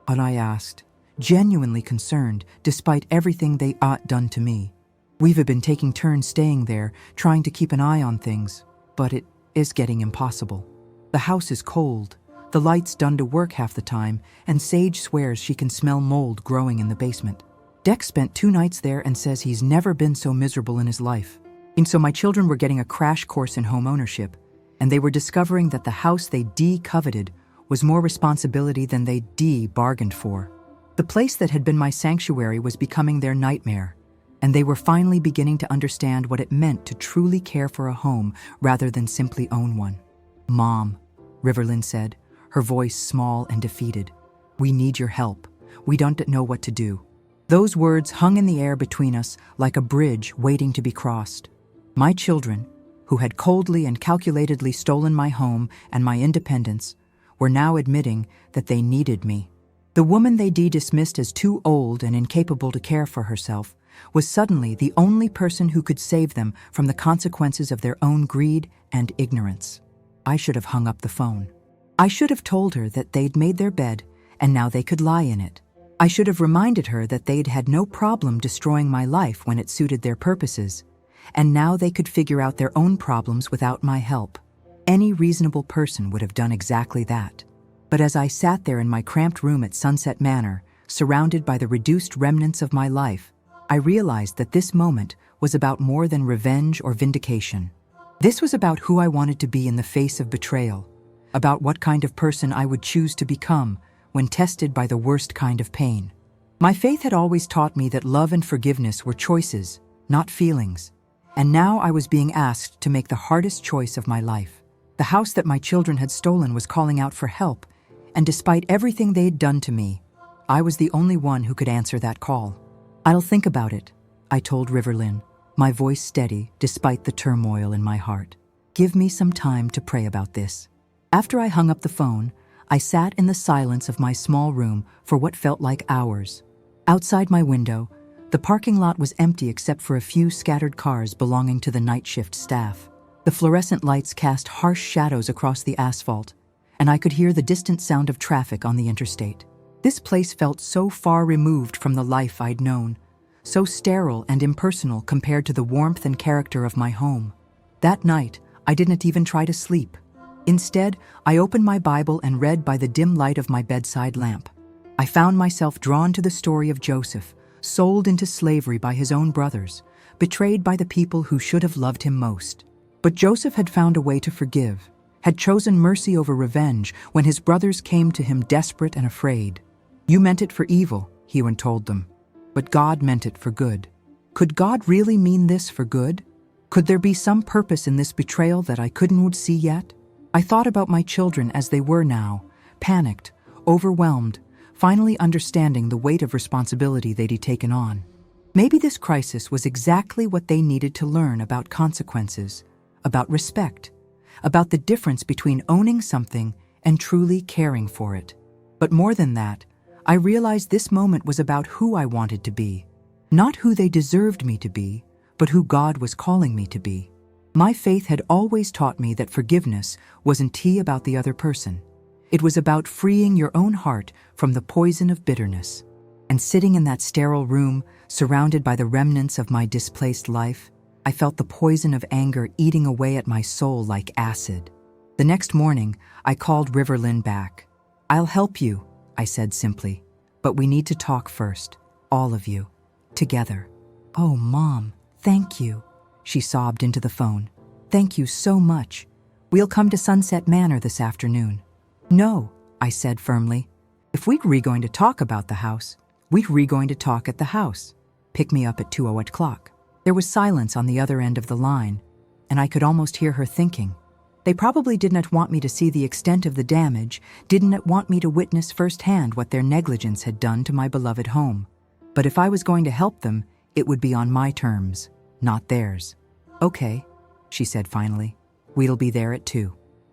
And I asked, genuinely concerned despite everything they done to me. We've been taking turns staying there, trying to keep an eye on things, but it is getting impossible. The house is cold, the lights done to work half the time, and Sage swears she can smell mold growing in the basement. Dex spent 2 nights there and says he's never been so miserable in his life. And so my children were getting a crash course in home ownership, and they were discovering that the house they coveted was more responsibility than they bargained for. The place that had been my sanctuary was becoming their nightmare, and they were finally beginning to understand what it meant to truly care for a home rather than simply own one. "Mom," Riverlyn said, her voice small and defeated, "we need your help. We don't know what to do." Those words hung in the air between us like a bridge waiting to be crossed. My children, who had coldly and calculatedly stolen my home and my independence, were now admitting that they needed me. The woman they dismissed as too old and incapable to care for herself was suddenly the only person who could save them from the consequences of their own greed and ignorance. I should have hung up the phone. I should have told her that they'd made their bed and now they could lie in it. I should have reminded her that they'd had no problem destroying my life when it suited their purposes, and now they could figure out their own problems without my help. Any reasonable person would have done exactly that. But as I sat there in my cramped room at Sunset Manor, surrounded by the reduced remnants of my life, I realized that this moment was about more than revenge or vindication. This was about who I wanted to be in the face of betrayal, about what kind of person I would choose to become when tested by the worst kind of pain. My faith had always taught me that love and forgiveness were choices, not feelings, and now I was being asked to make the hardest choice of my life. The house that my children had stolen was calling out for help, and despite everything they had done to me, I was the only one who could answer that call. "I'll think about it," I told Riverlyn, my voice steady despite the turmoil in my heart. "Give me some time to pray about this." After I hung up the phone, I sat in the silence of my small room for what felt like hours. Outside my window, the parking lot was empty except for a few scattered cars belonging to the night shift staff. The fluorescent lights cast harsh shadows across the asphalt, and I could hear the distant sound of traffic on the interstate. This place felt so far removed from the life I'd known, so sterile and impersonal compared to the warmth and character of my home. That night, I didn't even try to sleep. Instead, I opened my Bible and read by the dim light of my bedside lamp. I found myself drawn to the story of Joseph, sold into slavery by his own brothers, betrayed by the people who should have loved him most. But Joseph had found a way to forgive, had chosen mercy over revenge when his brothers came to him desperate and afraid. "You meant it for evil," he told them, "but God meant it for good." Could God really mean this for good? Could there be some purpose in this betrayal that I couldn't see yet? I thought about my children as they were now, panicked, overwhelmed, finally understanding the weight of responsibility they'd taken on. Maybe this crisis was exactly what they needed to learn about consequences, about respect, about the difference between owning something and truly caring for it. But more than that, I realized this moment was about who I wanted to be. Not who they deserved me to be, but who God was calling me to be. My faith had always taught me that forgiveness wasn't about the other person. It was about freeing your own heart from the poison of bitterness. And sitting in that sterile room, surrounded by the remnants of my displaced life, I felt the poison of anger eating away at my soul like acid. The next morning, I called Riverlyn back. "I'll help you," I said simply, "but we need to talk first, all of you, together." "Oh, Mom, thank you," she sobbed into the phone. "Thank you so much. We'll come to Sunset Manor this afternoon." "No," I said firmly. "If we're going to talk about the house, we're going to talk at the house. Pick me up at 2:00. There was silence on the other end of the line, and I could almost hear her thinking. They probably didn't want me to see the extent of the damage, didn't want me to witness firsthand what their negligence had done to my beloved home. But if I was going to help them, it would be on my terms, not theirs. "Okay," she said finally. "We'll be there at 2:00.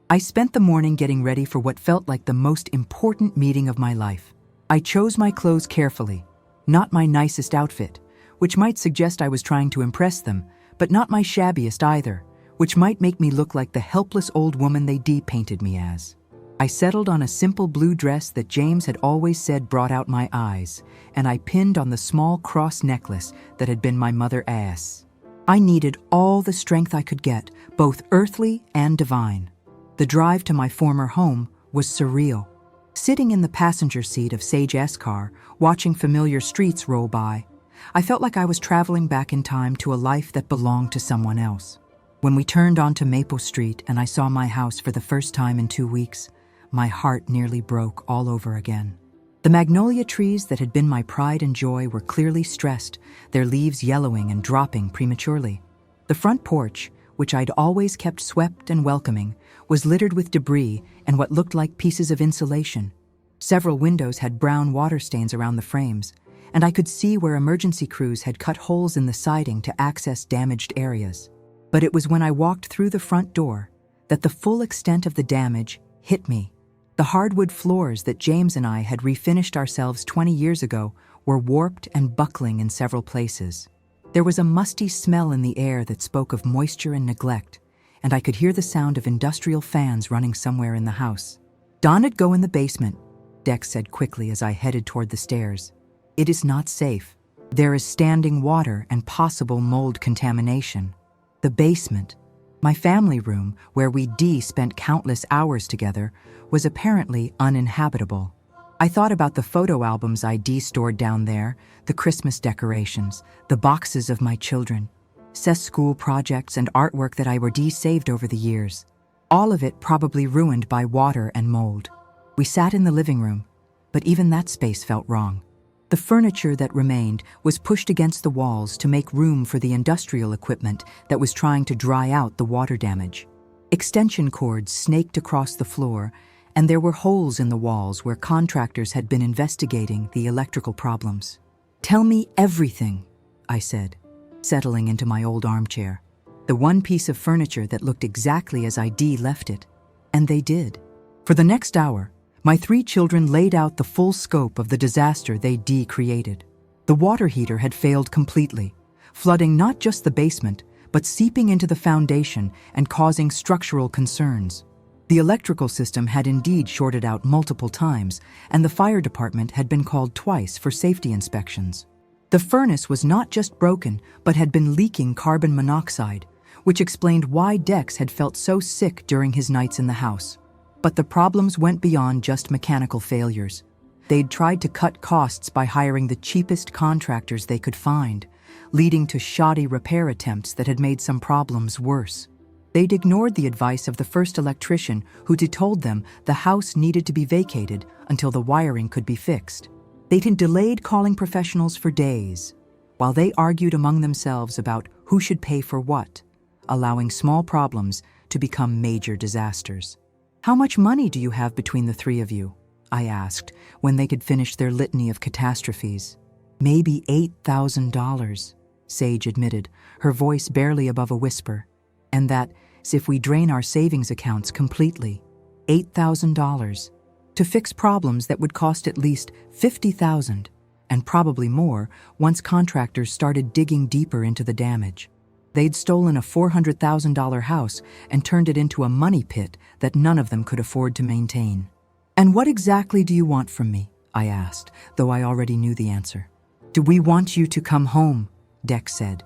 I spent the morning getting ready for what felt like the most important meeting of my life. I chose my clothes carefully, not my nicest outfit, which might suggest I was trying to impress them, but not my shabbiest either, which might make me look like the helpless old woman they painted me as. I settled on a simple blue dress that James had always said brought out my eyes, and I pinned on the small cross necklace that had been my mother's. I needed all the strength I could get, both earthly and divine. The drive to my former home was surreal. Sitting in the passenger seat of Sage's car, watching familiar streets roll by, I felt like I was traveling back in time to a life that belonged to someone else. When we turned onto Maple Street and I saw my house for the first time in 2 weeks, my heart nearly broke all over again. The magnolia trees that had been my pride and joy were clearly stressed, their leaves yellowing and dropping prematurely. The front porch, which I'd always kept swept and welcoming, was littered with debris and what looked like pieces of insulation. Several windows had brown water stains around the frames, and I could see where emergency crews had cut holes in the siding to access damaged areas. But it was when I walked through the front door that the full extent of the damage hit me. The hardwood floors that James and I had refinished ourselves 20 years ago were warped and buckling in several places. There was a musty smell in the air that spoke of moisture and neglect, and I could hear the sound of industrial fans running somewhere in the house. "Don'd go in the basement," Dex said quickly as I headed toward the stairs. "It is not safe. There is standing water and possible mold contamination." The basement, my family room where we spent countless hours together, was apparently uninhabitable. I thought about the photo albums I stored down there, the Christmas decorations, the boxes of my children, school projects and artwork that I were saved over the years. All of it probably ruined by water and mold. We sat in the living room, but even that space felt wrong. The furniture that remained was pushed against the walls to make room for the industrial equipment that was trying to dry out the water damage. Extension cords snaked across the floor, and there were holes in the walls where contractors had been investigating the electrical problems. "Tell me everything," I said, settling into my old armchair, the one piece of furniture that looked exactly as I left it. And they did. For the next hour, my 3 children laid out the full scope of the disaster they created. The water heater had failed completely, flooding not just the basement, but seeping into the foundation and causing structural concerns. The electrical system had indeed shorted out multiple times, and the fire department had been called twice for safety inspections. The furnace was not just broken, but had been leaking carbon monoxide, which explained why Dex had felt so sick during his nights in the house. But the problems went beyond just mechanical failures. They'd tried to cut costs by hiring the cheapest contractors they could find, leading to shoddy repair attempts that had made some problems worse. They'd ignored the advice of the first electrician who'd told them the house needed to be vacated until the wiring could be fixed. They'd delayed calling professionals for days, while they argued among themselves about who should pay for what, allowing small problems to become major disasters. "How much money do you have between the 3 of you?" I asked when they could finish their litany of catastrophes. "Maybe $8,000, Sage admitted, her voice barely above a whisper. "And that's if we drain our savings accounts completely. $8,000 to fix problems that would cost at least $50,000, and probably more once contractors started digging deeper into the damage. They'd stolen a $400,000 house and turned it into a money pit that none of them could afford to maintain." "And what exactly do you want from me?" I asked, though I already knew the answer. "Do we want you to come home?" Dex said,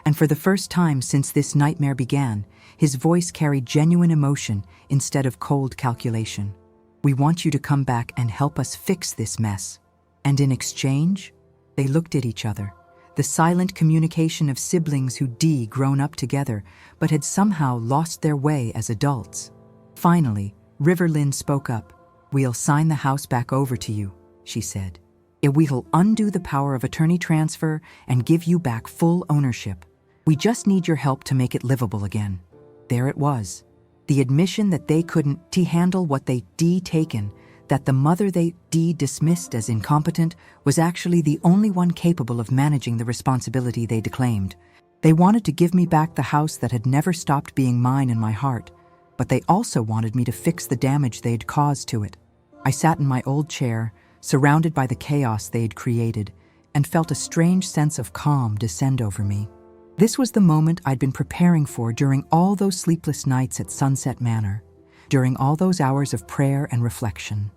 and for the first time since this nightmare began, his voice carried genuine emotion instead of cold calculation. "We want you to come back and help us fix this mess." And in exchange, they looked at each other. The silent communication of siblings who'd grown up together, but had somehow lost their way as adults. Finally, River Lynn spoke up. "We'll sign the house back over to you," she said. "We'll undo the power of attorney transfer and give you back full ownership. We just need your help to make it livable again." There it was. The admission that they couldn't handle what they'd taken, that the mother they dismissed as incompetent was actually the only one capable of managing the responsibility they claimed. They wanted to give me back the house that had never stopped being mine in my heart, but they also wanted me to fix the damage they'd caused to it. I sat in my old chair, surrounded by the chaos they'd created, and felt a strange sense of calm descend over me. This was the moment I'd been preparing for during all those sleepless nights at Sunset Manor. during all those hours of prayer and reflection.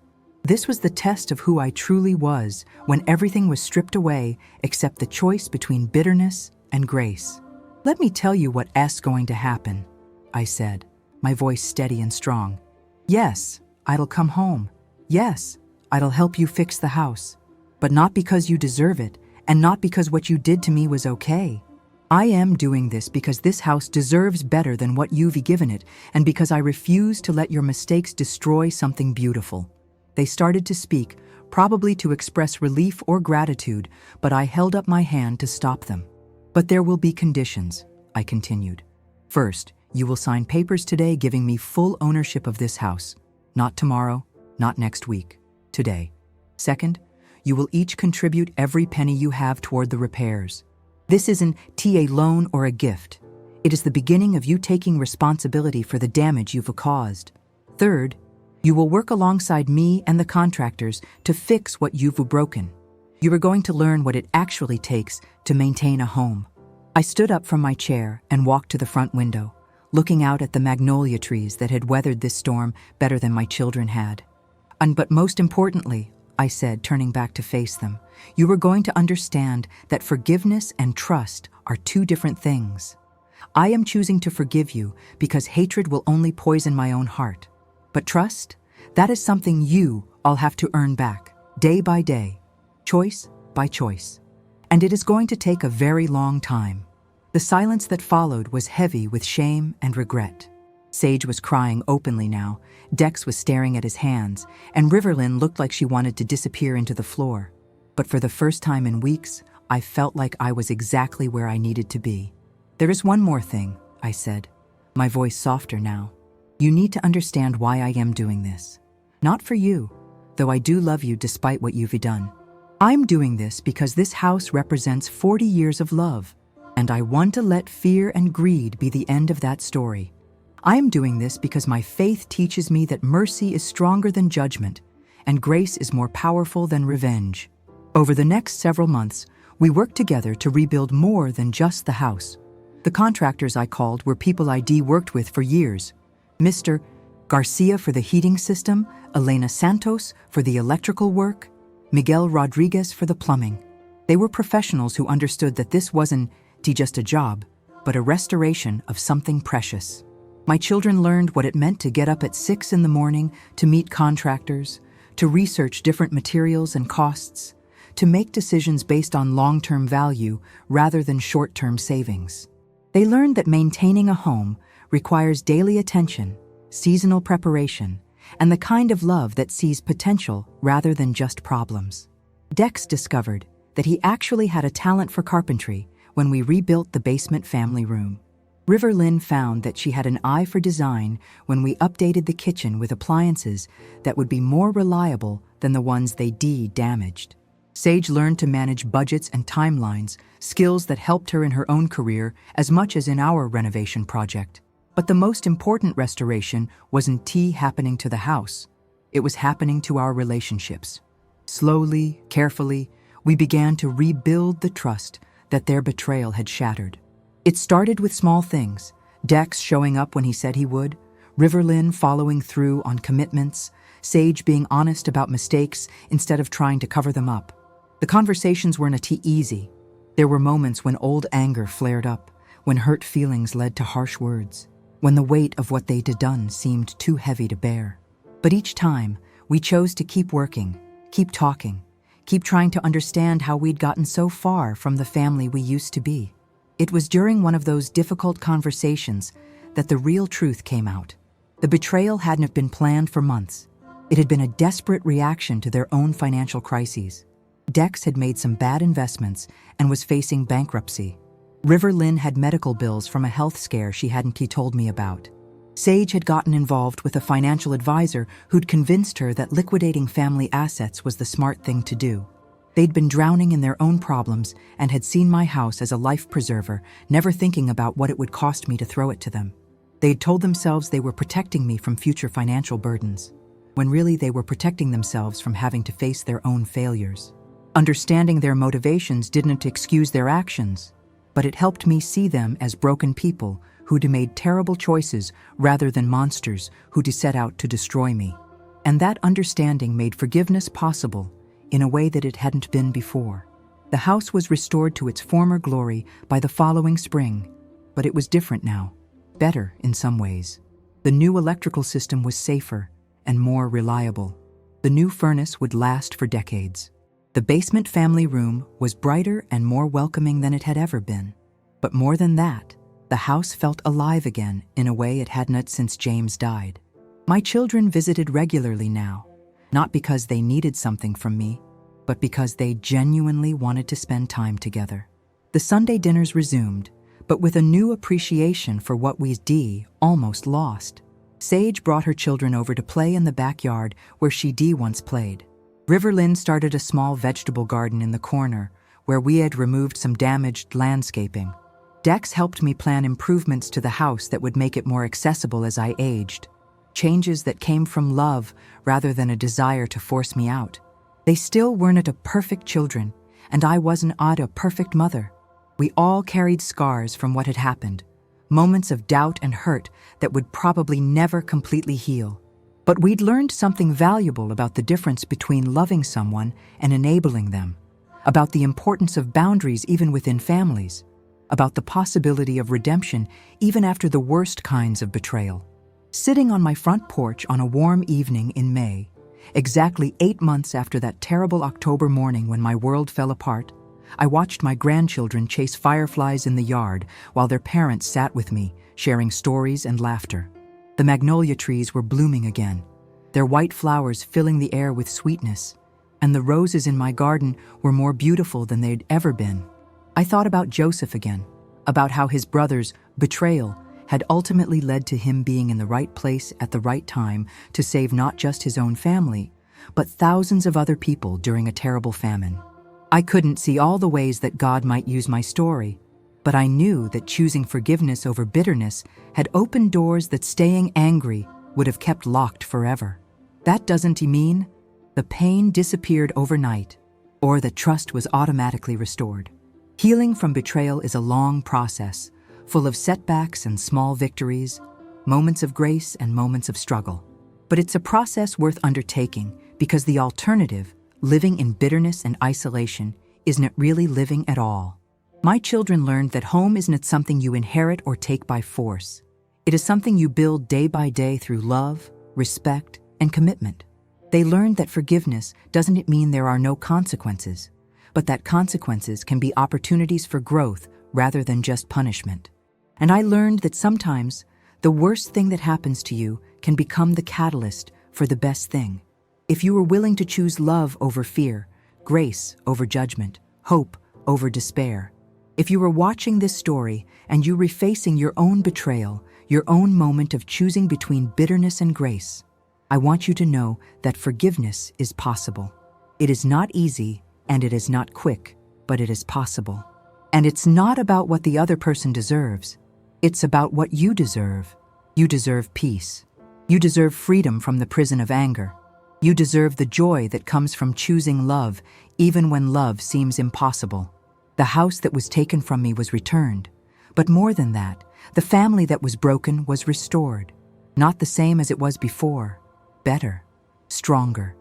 This was the test of who I truly was when everything was stripped away except the choice between bitterness and grace. "Let me tell you what's going to happen," I said, my voice steady and strong. "Yes, I'll come home. Yes, I'll help you fix the house. But not because you deserve it, and not because what you did to me was okay. I am doing this because this house deserves better than what you've given it, and because I refuse to let your mistakes destroy something beautiful." They started to speak, probably to express relief or gratitude, but I held up my hand to stop them. "But there will be conditions," I continued. "First, you will sign papers today giving me full ownership of this house. Not tomorrow, not next week, today. Second, you will each contribute every penny you have toward the repairs. This isn't a loan or a gift. It is the beginning of you taking responsibility for the damage you've caused. Third, you will work alongside me and the contractors to fix what you've broken. You are going to learn what it actually takes to maintain a home." I stood up from my chair and walked to the front window, looking out at the magnolia trees that had weathered this storm better than my children had. But most importantly," I said, turning back to face them, "you are going to understand that forgiveness and trust are two different things. I am choosing to forgive you because hatred will only poison my own heart. But trust, that is something you all have to earn back, day by day, choice by choice. And it is going to take a very long time." The silence that followed was heavy with shame and regret. Sage was crying openly now, Dex was staring at his hands, and Riverlyn looked like she wanted to disappear into the floor. But for the first time in weeks, I felt like I was exactly where I needed to be. "There is one more thing," I said, my voice softer now. "You need to understand why I am doing this. Not for you, though I do love you despite what you've done. I'm doing this because this house represents 40 years of love, and I want to let fear and greed be the end of that story. I am doing this because my faith teaches me that mercy is stronger than judgment, and grace is more powerful than revenge." Over the next several months, we worked together to rebuild more than just the house. The contractors I called were people I'd worked with for years. Mr. Garcia for the heating system, Elena Santos for the electrical work, Miguel Rodriguez for the plumbing. They were professionals who understood that this wasn't just a job, but a restoration of something precious. My children learned what it meant to get up at 6 in the morning to meet contractors, to research different materials and costs, to make decisions based on long-term value rather than short-term savings. They learned that maintaining a home requires daily attention, seasonal preparation, and the kind of love that sees potential rather than just problems. Dex discovered that he actually had a talent for carpentry when we rebuilt the basement family room. Riverlyn found that she had an eye for design when we updated the kitchen with appliances that would be more reliable than the ones they damaged. Sage learned to manage budgets and timelines, skills that helped her in her own career as much as in our renovation project. But the most important restoration wasn't happening to the house. It was happening to our relationships. Slowly, carefully, we began to rebuild the trust that their betrayal had shattered. It started with small things, Dex showing up when he said he would, Riverlyn following through on commitments, Sage being honest about mistakes instead of trying to cover them up. The conversations weren't easy. There were moments when old anger flared up, when hurt feelings led to harsh words, when the weight of what they'd done seemed too heavy to bear. But each time, we chose to keep working, keep talking, keep trying to understand how we'd gotten so far from the family we used to be. It was during one of those difficult conversations that the real truth came out. The betrayal hadn't been planned for months. It had been a desperate reaction to their own financial crises. Dex had made some bad investments and was facing bankruptcy. Riverlyn had medical bills from a health scare she hadn't told me about. Sage had gotten involved with a financial advisor who'd convinced her that liquidating family assets was the smart thing to do. They'd been drowning in their own problems and had seen my house as a life preserver, never thinking about what it would cost me to throw it to them. They'd told themselves they were protecting me from future financial burdens, when really they were protecting themselves from having to face their own failures. Understanding their motivations didn't excuse their actions, but it helped me see them as broken people who'd made terrible choices rather than monsters who'd set out to destroy me. And that understanding made forgiveness possible in a way that it hadn't been before. The house was restored to its former glory by the following spring, but it was different now, better in some ways. The new electrical system was safer and more reliable. The new furnace would last for decades. The basement family room was brighter and more welcoming than it had ever been. But more than that, the house felt alive again in a way it hadn't since James died. My children visited regularly now, not because they needed something from me, but because they genuinely wanted to spend time together. The Sunday dinners resumed, but with a new appreciation for what we'd almost lost. Sage brought her children over to play in the backyard where she'd once played. Riverlyn started a small vegetable garden in the corner where we had removed some damaged landscaping. Dex helped me plan improvements to the house that would make it more accessible as I aged. Changes that came from love rather than a desire to force me out. They still weren't a perfect children, and I wasn't a perfect mother. We all carried scars from what had happened, moments of doubt and hurt that would probably never completely heal. But we'd learned something valuable about the difference between loving someone and enabling them, about the importance of boundaries even within families, about the possibility of redemption even after the worst kinds of betrayal. Sitting on my front porch on a warm evening in May, exactly 8 months after that terrible October morning when my world fell apart, I watched my grandchildren chase fireflies in the yard while their parents sat with me, sharing stories and laughter. The magnolia trees were blooming again, their white flowers filling the air with sweetness, and the roses in my garden were more beautiful than they'd ever been. I thought about Joseph again, about how his brother's betrayal had ultimately led to him being in the right place at the right time to save not just his own family, but thousands of other people during a terrible famine. I couldn't see all the ways that God might use my story, but I knew that choosing forgiveness over bitterness had opened doors that staying angry would have kept locked forever. That doesn't mean the pain disappeared overnight or that trust was automatically restored. Healing from betrayal is a long process, full of setbacks and small victories, moments of grace and moments of struggle. But it's a process worth undertaking because the alternative, living in bitterness and isolation, isn't really living at all. My children learned that home isn't something you inherit or take by force. It is something you build day by day through love, respect, and commitment. They learned that forgiveness doesn't mean there are no consequences, but that consequences can be opportunities for growth rather than just punishment. And I learned that sometimes the worst thing that happens to you can become the catalyst for the best thing. If you were willing to choose love over fear, grace over judgment, hope over despair. If you were watching this story and you were facing your own betrayal, your own moment of choosing between bitterness and grace, I want you to know that forgiveness is possible. It is not easy and it is not quick, but it is possible. And it's not about what the other person deserves. It's about what you deserve. You deserve peace. You deserve freedom from the prison of anger. You deserve the joy that comes from choosing love, even when love seems impossible. The house that was taken from me was returned. But more than that, the family that was broken was restored. Not the same as it was before. Better. Stronger.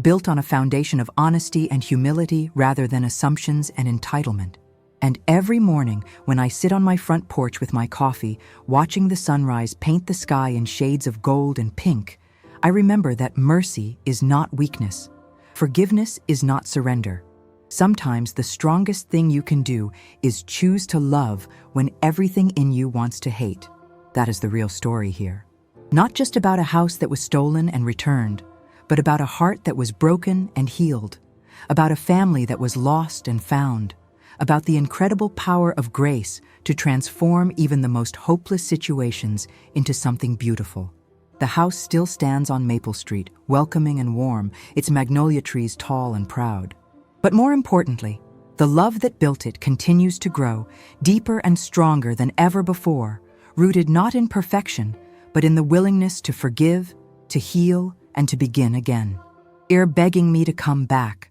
Built on a foundation of honesty and humility rather than assumptions and entitlement. And every morning, when I sit on my front porch with my coffee, watching the sunrise paint the sky in shades of gold and pink, I remember that mercy is not weakness. Forgiveness is not surrender. Sometimes the strongest thing you can do is choose to love when everything in you wants to hate. That is the real story here. Not just about a house that was stolen and returned, but about a heart that was broken and healed, about a family that was lost and found, about the incredible power of grace to transform even the most hopeless situations into something beautiful. The house still stands on Maple Street, welcoming and warm, its magnolia trees tall and proud. But more importantly, the love that built it continues to grow, deeper and stronger than ever before, rooted not in perfection, but in the willingness to forgive, to heal, and to begin again. You're begging me to come back.